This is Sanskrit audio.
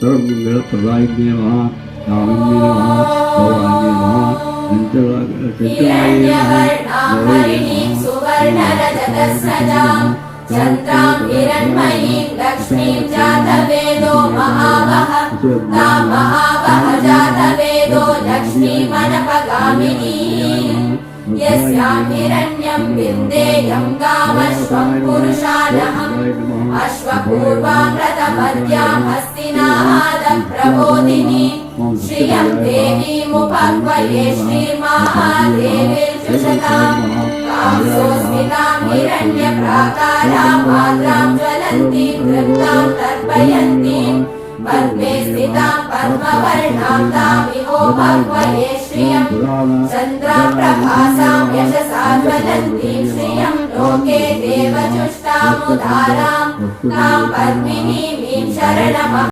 सर्वमङ्गलप्रदायिने नमः कामिन्ये नमः गौराङ्गे नमः हिरण्यवर्णाम्बरिणीं सुवर्णरजतस्रजां चन्द्रां हिरण्मयीं लक्ष्मीं जातवेदो महावः तां महावः जातवेदो लक्ष्मीमनपगामिनीं यस्यां हिरण्यं विन्देयं गामश्वं पुरुषानहम् अश्वपूर्वामृतमद्यां हस्तिनादप्रबोधिनी श्रियं देवीमुपह्वये श्रीर्महादेवीर्जुषतां कांसोऽस्मितां हिरण्यप्राकारां माद्रां ज्वलन्तीं वृत्तां तर्पयन्तीं पद्मे स्थितां पद्मवर्णां तामिहोपह्वये श्रियं चन्द्रां प्रभासां यशसा ज्वलन्तीं श्रियं लोके देवजुष्टामुदारां तां पद्मिनीं शरणमहम्